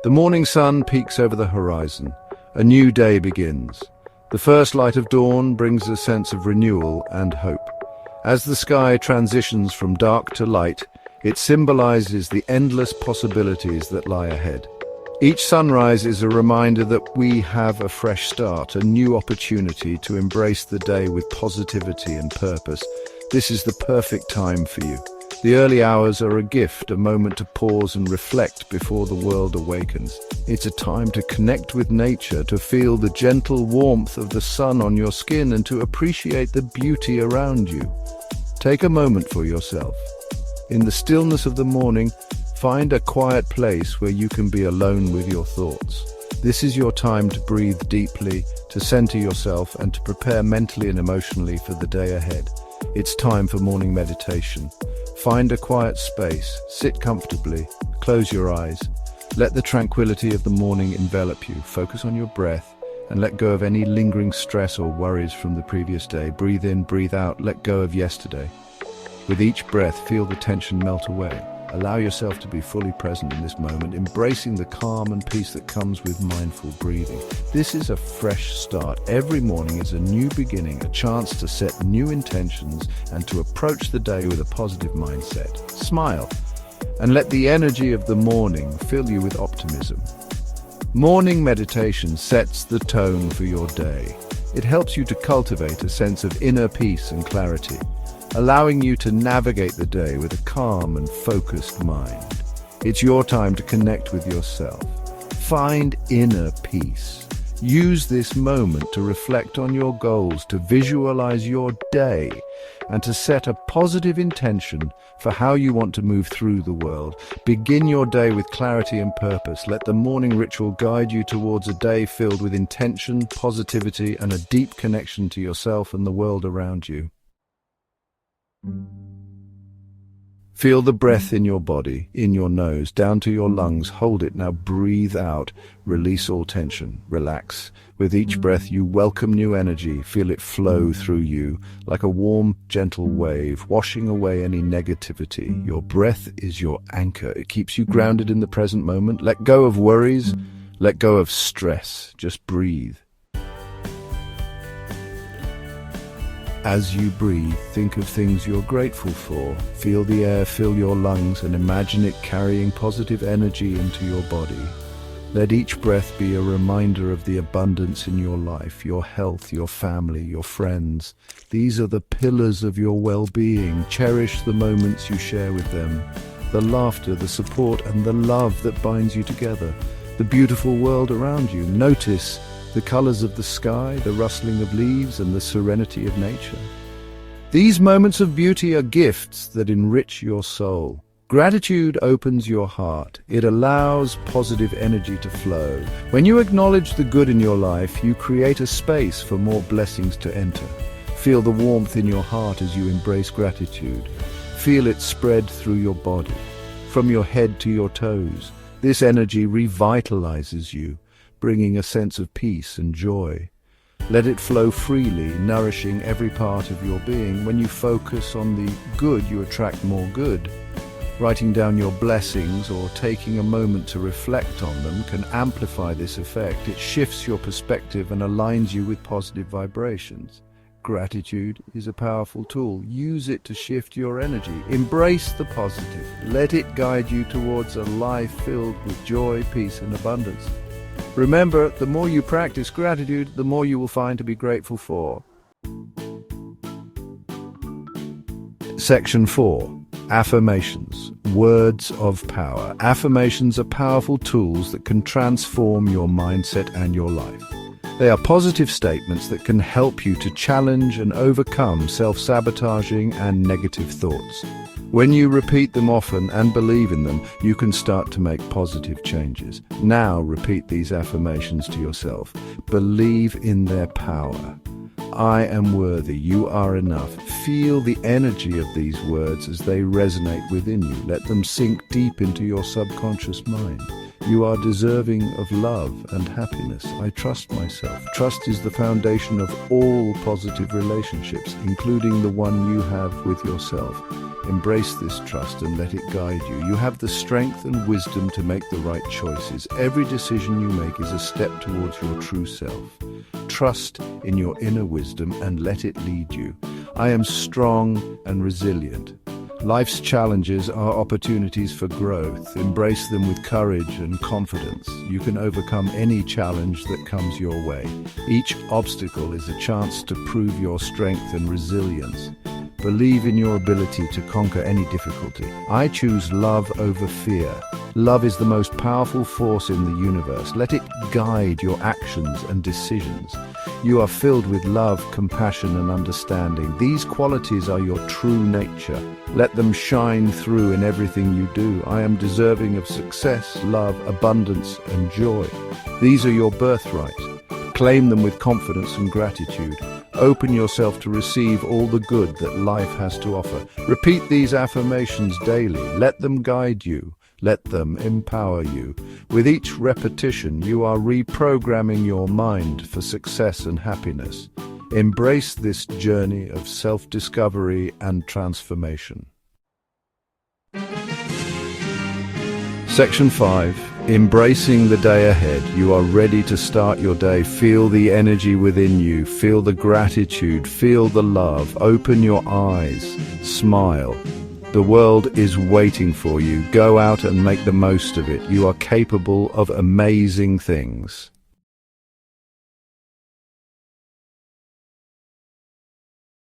The morning sun peeks over the horizon. A new day begins. The first light of dawn brings a sense of renewal and hope. As the sky transitions from dark to light, it symbolizes the endless possibilities that lie ahead. Each sunrise is a reminder that we have a fresh start, a new opportunity to embrace the day with positivity and purpose. This is the perfect time for you. The early hours are a gift, a moment to pause and reflect before the world awakens. It's a time to connect with nature, to feel the gentle warmth of the sun on your skin, and to appreciate the beauty around you. Take a moment for yourself. In the stillness of the morning, find a quiet place where you can be alone with your thoughts. This is your time to breathe deeply, to center yourself, and to prepare mentally and emotionally for the day ahead. It's time for morning meditation. Find a quiet space, sit comfortably, close your eyes. Let the tranquility of the morning envelop you. Focus on your breath and let go of any lingering stress or worries from the previous day. Breathe in, breathe out, let go of yesterday. With each breath, feel the tension melt away. Allow yourself to be fully present in this moment, embracing the calm and peace that comes with mindful breathing. This is a fresh start. Every morning is a new beginning, a chance to set new intentions and to approach the day with a positive mindset. Smile and let the energy of the morning fill you with optimism. Morning meditation sets the tone for your day. It helps you to cultivate a sense of inner peace and clarity, allowing you to navigate the day with a calm and focused mind. It's your time to connect with yourself. Find inner peace. Use this moment to reflect on your goals, to visualize your day, and to set a positive intention for how you want to move through the world. Begin your day with clarity and purpose. Let the morning ritual guide you towards a day filled with intention, positivity, and a deep connection to yourself and the world around you. Feel the breath in your body, in your nose, down to your lungs. Hold it. Now breathe out. Release all tension. Relax. With each breath, you welcome new energy. Feel it flow through you like a warm, gentle wave, washing away any negativity. Your breath is your anchor. It keeps you grounded in the present moment. Let go of worries. Let go of stress. Just breathe. As you breathe, think of things you're grateful for. Feel the air fill your lungs and imagine it carrying positive energy into your body. Let each breath be a reminder of the abundance in your life, your health, your family, your friends. These are the pillars of your well-being. Cherish the moments you share with them, the laughter, the support, and the love that binds you together. The beautiful world around you. Notice the colors of the sky, the rustling of leaves, and the serenity of nature. These moments of beauty are gifts that enrich your soul. Gratitude opens your heart. It allows positive energy to flow. When you acknowledge the good in your life, you create a space for more blessings to enter. Feel the warmth in your heart as you embrace gratitude. Feel it spread through your body, from your head to your toes. This energy revitalizes you, bringing a sense of peace and joy. Let it flow freely, nourishing every part of your being. When you focus on the good, you attract more good. Writing down your blessings or taking a moment to reflect on them can amplify this effect. It shifts your perspective and aligns you with positive vibrations. Gratitude is a powerful tool. Use it to shift your energy. Embrace the positive. Let it guide you towards a life filled with joy, peace, and abundance. Remember, the more you practice gratitude, the more you will find to be grateful for. Section 4. Affirmations. Words of power. Affirmations are powerful tools that can transform your mindset and your life. They are positive statements that can help you to challenge and overcome self-sabotaging and negative thoughts. When you repeat them often and believe in them, you can start to make positive changes. Now repeat these affirmations to yourself. Believe in their power. I am worthy. You are enough. Feel the energy of these words as they resonate within you. Let them sink deep into your subconscious mind. You are deserving of love and happiness. I trust myself. Trust is the foundation of all positive relationships, including the one you have with yourself. Embrace this trust and let it guide you. You have the strength and wisdom to make the right choices. Every decision you make is a step towards your true self. Trust in your inner wisdom and let it lead you. I am strong and resilient. Life's challenges are opportunities for growth. Embrace them with courage and confidence. You can overcome any challenge that comes your way. Each obstacle is a chance to prove your strength and resilience. Believe in your ability to conquer any difficulty. I choose love over fear. Love is the most powerful force in the universe. Let it guide your actions and decisions. You are filled with love, compassion, and understanding. These qualities are your true nature. Let them shine through in everything you do. I am deserving of success, love, abundance, and joy. These are your birthright. Claim them with confidence and gratitude. Open yourself to receive all the good that life has to offer. Repeat these affirmations daily. Let them guide you. Let them empower you. With each repetition, you are reprogramming your mind for success and happiness. Embrace this journey of self-discovery and transformation. Section 5. Embracing the day ahead. You are ready to start your day. Feel the energy within you. Feel the gratitude. Feel the love. Open your eyes. Smile. The world is waiting for you. Go out and make the most of it. You are capable of amazing things.